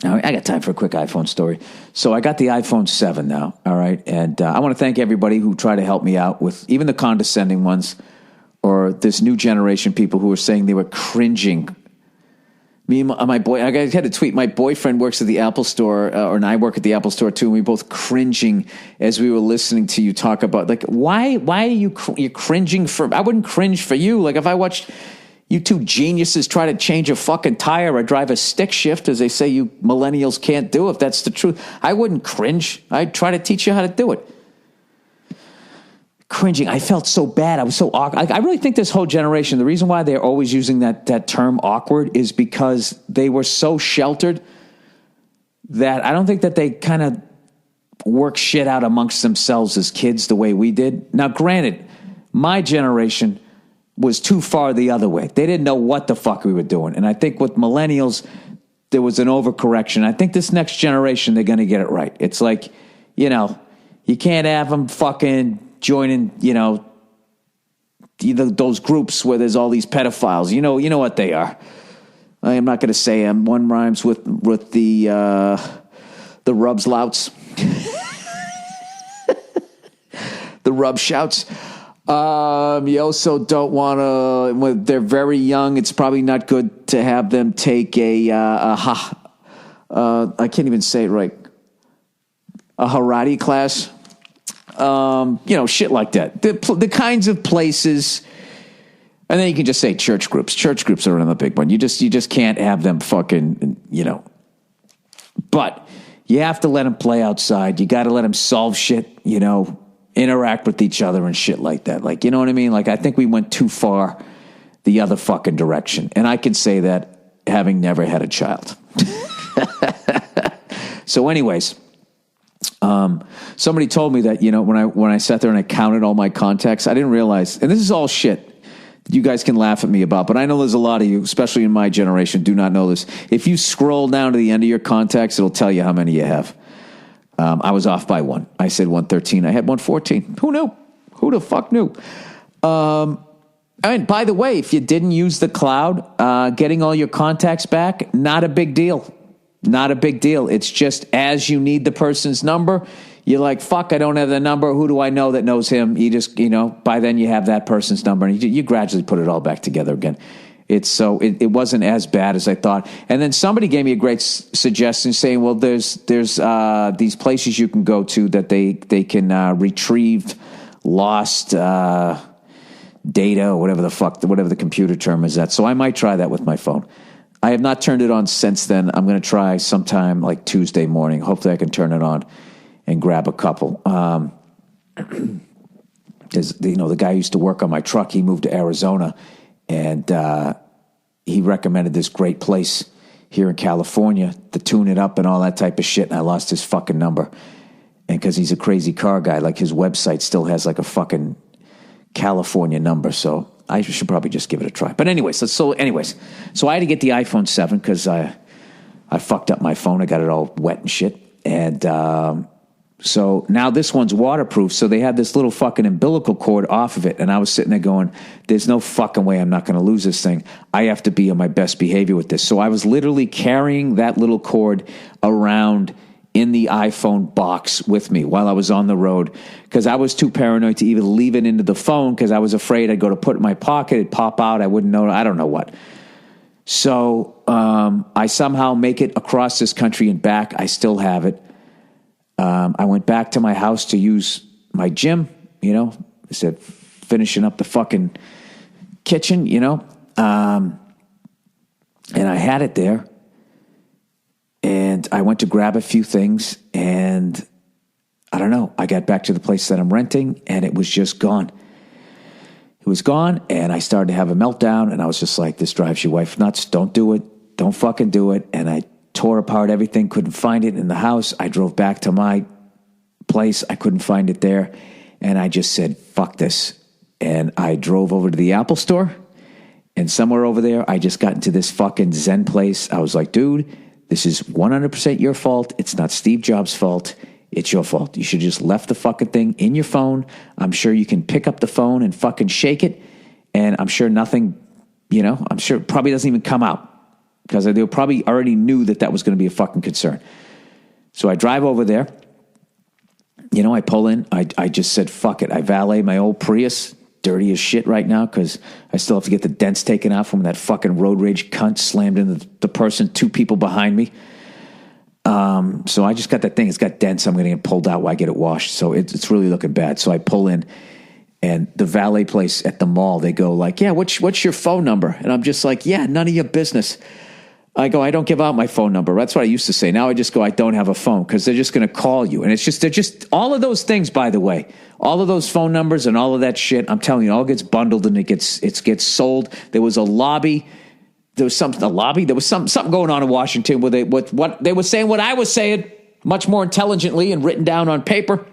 I got time for a quick iPhone story. So I got the iPhone 7 now, all right? And I want to thank everybody who tried to help me out with even the condescending ones or this new generation people who were saying they were cringing. Me and my boy, I had to tweet, my boyfriend works at the Apple store, and I work at the Apple store too, and we both cringing as we were listening to you talk about, like, why are you cringing for, I wouldn't cringe for you. Like, if I watched you two geniuses try to change a fucking tire or drive a stick shift, as they say you millennials can't do, if that's the truth, I wouldn't cringe. I'd try to teach you how to do it. Cringing. I felt so bad. I was so awkward. I really think this whole generation, the reason why they're always using that term awkward is because they were so sheltered that I don't think that they kind of work shit out amongst themselves as kids the way we did. Now, granted, my generation was too far the other way. They didn't know what the fuck we were doing. And I think with millennials, there was an overcorrection. I think this next generation, they're going to get it right. It's like, you can't have them fucking joining, those groups where there's all these pedophiles. You know what they are. I am not going to say them. One rhymes with the rubs louts. The rub shouts. You also don't want to, when they're very young, it's probably not good to have them take I can't even say it right, a karate class, shit like that. The kinds of places, and then you can just say church groups. Church groups are another big one. You just can't have them fucking, but you have to let them play outside. You got to let them solve shit, interact with each other and shit like that. Like, you know what I mean? Like, I think we went too far the other fucking direction. And I can say that having never had a child. So anyways, somebody told me that, when I sat there and I counted all my contacts, I didn't realize, and this is all shit that you guys can laugh at me about, but I know there's a lot of you, especially in my generation, do not know this. If you scroll down to the end of your contacts, it'll tell you how many you have. I was off by one. I said 113. I had 114. Who knew? Who the fuck knew? By the way, if you didn't use the cloud, getting all your contacts back, not a big deal. Not a big deal. It's just as you need the person's number, you're like, fuck, I don't have the number. Who do I know that knows him? You just, by then you have that person's number, and you gradually put it all back together again. It wasn't as bad as I thought. And then somebody gave me a great suggestion saying, well, there's these places you can go to that they can retrieve lost data or whatever the computer term is that. So I might try that with my phone. I have not turned it on since then. I'm going to try sometime like Tuesday morning. Hopefully I can turn it on and grab a couple. The guy who used to work on my truck, he moved to Arizona. And he recommended this great place here in California to tune it up and all that type of shit. And I lost his fucking number. And because he's a crazy car guy, like his website still has like a fucking California number. So I should probably just give it a try. But anyways, so I had to get the iPhone 7 because I fucked up my phone. I got it all wet and shit. And so now this one's waterproof, so they had this little fucking umbilical cord off of it, and I was sitting there going, there's no fucking way I'm not going to lose this thing. I have to be on my best behavior with this. So I was literally carrying that little cord around in the iPhone box with me while I was on the road because I was too paranoid to even leave it into the phone because I was afraid I'd go to put it in my pocket, it'd pop out, I wouldn't know, I don't know what. So I somehow make it across this country and back. I still have it. I went back to my house to use my gym, I said, finishing up the fucking kitchen, and I had it there, and I went to grab a few things, and I don't know, I got back to the place that I'm renting, and it was just gone. It was gone, and I started to have a meltdown, and I was just like, this drives your wife nuts, don't do it, don't fucking do it, and I tore apart everything, couldn't find it in the house. I drove back to my place. I couldn't find it there. And I just said, fuck this. And I drove over to the Apple store. And somewhere over there, I just got into this fucking Zen place. I was like, dude, this is 100% your fault. It's not Steve Jobs' fault. It's your fault. You should just left the fucking thing in your phone. I'm sure you can pick up the phone and fucking shake it. And I'm sure nothing, I'm sure it probably doesn't even come out. because they probably already knew that was going to be a fucking concern. So I drive over there. I pull in. I just said, fuck it. I valet my old Prius, dirty as shit right now, because I still have to get the dents taken out from that fucking road rage cunt slammed into the person, 2 people behind me. So I just got that thing. It's got dents. I'm going to get pulled out while I get it washed. So it's really looking bad. So I pull in, and the valet place at the mall, they go like, yeah, what's your phone number? And I'm just like, yeah, none of your business. I go, I don't give out my phone number. That's what I used to say. Now I just go, I don't have a phone, because they're just going to call you. And they're just all of those things, by the way, all of those phone numbers and all of that shit. I'm telling you, it all gets bundled and it gets sold. There was a lobby. There was something going on in Washington where what they were saying, what I was saying, much more intelligently and written down on paper,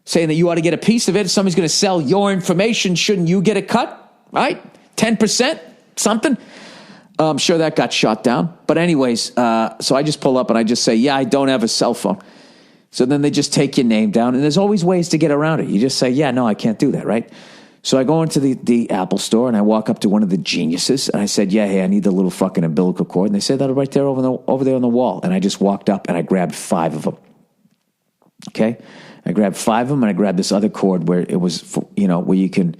saying that you ought to get a piece of it. If somebody's going to sell your information, shouldn't you get a cut? Right? 10%, something. I'm sure that got shot down. But anyways, so I just pull up and I just say, yeah, I don't have a cell phone. So then they just take your name down, and there's always ways to get around it. You just say, yeah, no, I can't do that, right? So I go into the Apple store, and I walk up to one of the geniuses, and I said, yeah, hey, I need the little fucking umbilical cord. And they said, that right there over there on the wall. And I just walked up, and I grabbed 5 of them. Okay? I grabbed 5 of them, and I grabbed this other cord where it was, where you can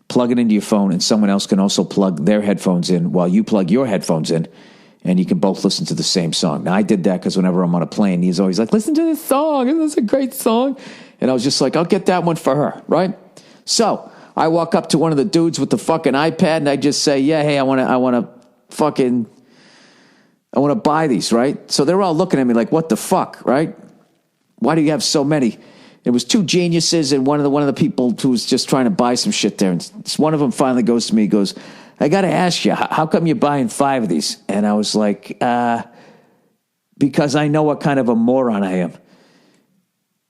plug it into your phone, and someone else can also plug their headphones in while you plug your headphones in, and you can both listen to the same song. Now, I did that because whenever I'm on a plane, he's always like, listen to this song. Isn't this a great song? And I was just like, I'll get that one for her, right? So I walk up to one of the dudes with the fucking iPad, and I just say, yeah, hey, I want to buy these, right? So they're all looking at me like, what the fuck, right? Why do you have so many? It was 2 geniuses and one of the people who was just trying to buy some shit there. And one of them finally goes to me, he goes, I got to ask you, how come you're buying 5 of these? And I was like, because I know what kind of a moron I am.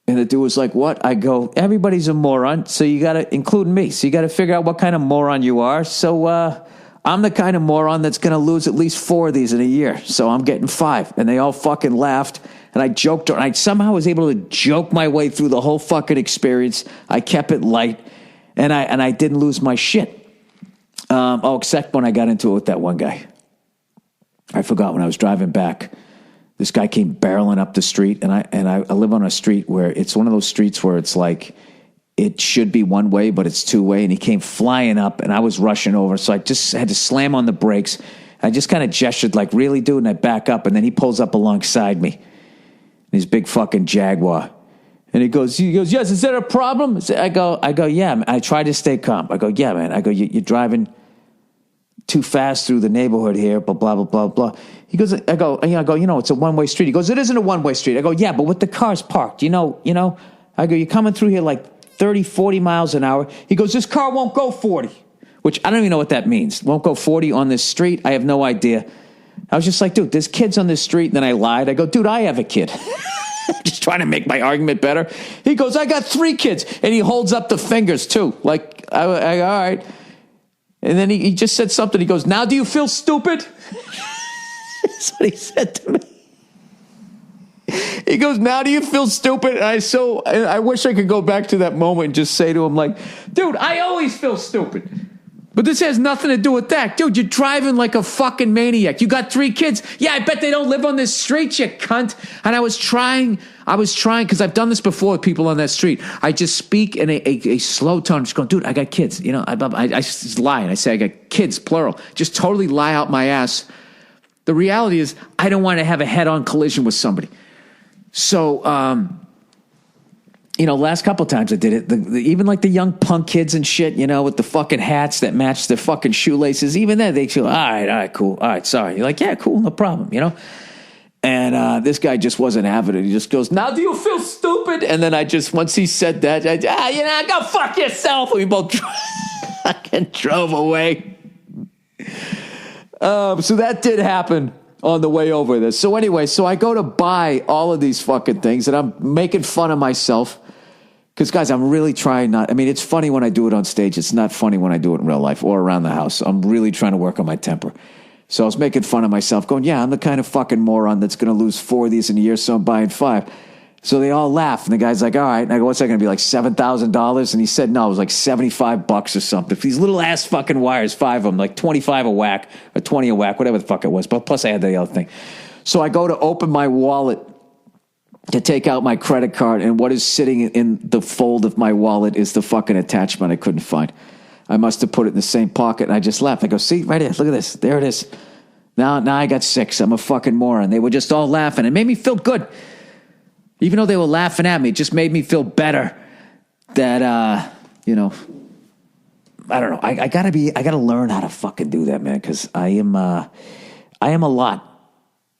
And the dude was like, what? I go, everybody's a moron, so you got to, include me, so you got to figure out what kind of moron you are. So I'm the kind of moron that's going to lose at least 4 of these in a year. So I'm getting 5. And they all fucking laughed. And I joked, and I somehow was able to joke my way through the whole fucking experience. I kept it light, and I didn't lose my shit. Except when I got into it with that one guy. I forgot when I was driving back. This guy came barreling up the street, and I live on a street where it's one of those streets where it's like it should be one way, but it's 2-way. And he came flying up, and I was rushing over, so I just had to slam on the brakes. I just kind of gestured like, really, dude? And I back up, and then he pulls up alongside me. His big fucking Jaguar. And he goes, yes, is there a problem? I go, yeah, man. I try to stay calm. I go, yeah, man. I go, you're driving too fast through the neighborhood here, blah, blah, blah, blah, blah. He goes, I go, it's a one-way street. He goes, it isn't a one-way street. I go, yeah, but with the cars parked, I go, you're coming through here like 30, 40 miles an hour. He goes, this car won't go 40, which I don't even know what that means. Won't go 40 on this street. I have no idea. I was just like, dude, there's kids on this street. And then I lied. I go, dude, I have a kid. Just trying to make my argument better. He goes, I got 3 kids. And he holds up the fingers, too. Like, all right. And then he just said something. He goes, now do you feel stupid? That's what he said to me. He goes, now do you feel stupid? And I wish I could go back to that moment and just say to him, like, dude, I always feel stupid. But this has nothing to do with that. Dude, you're driving like a fucking maniac. You got 3 kids. Yeah, I bet they don't live on this street, you cunt. And I was trying, because I've done this before with people on that street. I just speak in a slow tone, just going, dude, I got kids. I just lie, and I say I got kids, plural. Just totally lie out my ass. The reality is I don't want to have a head-on collision with somebody. So, last couple times I did it, even like the young punk kids and shit, with the fucking hats that match their fucking shoelaces, even then they feel, all right, cool. All right, sorry. You're like, yeah, cool, no problem, And this guy just wasn't having it. He just goes, now do you feel stupid? And then once he said that, go fuck yourself. We both fucking drove away. So that did happen on the way over this. So anyway, I go to buy all of these fucking things, and I'm making fun of myself. Because, guys, I'm really trying not... it's funny when I do it on stage. It's not funny when I do it in real life or around the house. I'm really trying to work on my temper. So I was making fun of myself, going, yeah, I'm the kind of fucking moron that's going to lose 4 of these in a year, so I'm buying 5. So they all laugh, and the guy's like, all right. And I go, what's that going to be, like $7,000? And he said, no, it was like $75 or something. These little ass fucking wires, 5 of them, like 25 a whack, or 20 a whack, whatever the fuck it was. But plus I had the other thing. So I go to open my wallet to take out my credit card, and what is sitting in the fold of my wallet is the fucking attachment I couldn't find. I must have put it in the same pocket, and I just laughed. I go, see, right here, look at this. There it is. Now I got 6. I'm a fucking moron. They were just all laughing. It made me feel good. Even though they were laughing at me, it just made me feel better that, I don't know. I gotta learn how to fucking do that, man, because I am a lot.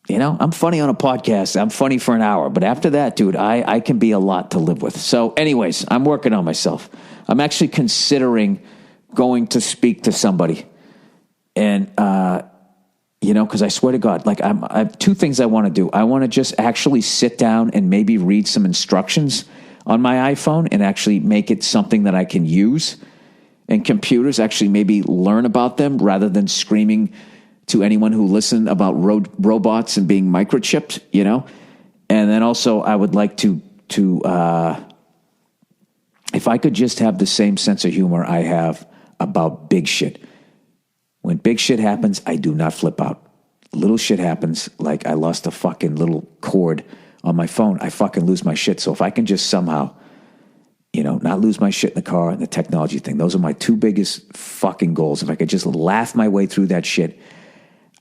I'm funny on a podcast. I'm funny for an hour. But after that, dude, I can be a lot to live with. So anyways, I'm working on myself. I'm actually considering going to speak to somebody. And, because I swear to God, like I have 2 things I want to do. I want to just actually sit down and maybe read some instructions on my iPhone and actually make it something that I can use. And computers, actually maybe learn about them rather than screaming to anyone who listen about robots and being microchipped, And then also I would like to if I could just have the same sense of humor I have about big shit. When big shit happens, I do not flip out. Little shit happens, like I lost a fucking little cord on my phone, I fucking lose my shit. So if I can just somehow, not lose my shit in the car and the technology thing, those are my 2 biggest fucking goals. If I could just laugh my way through that shit,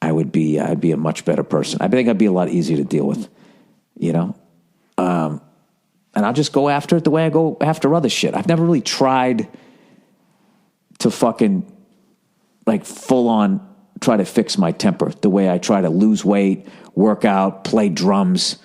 I'd be a much better person. I think I'd be a lot easier to deal with, and I'll just go after it the way I go after other shit. I've never really tried to fucking like full on try to fix my temper the way I try to lose weight, work out, play drums,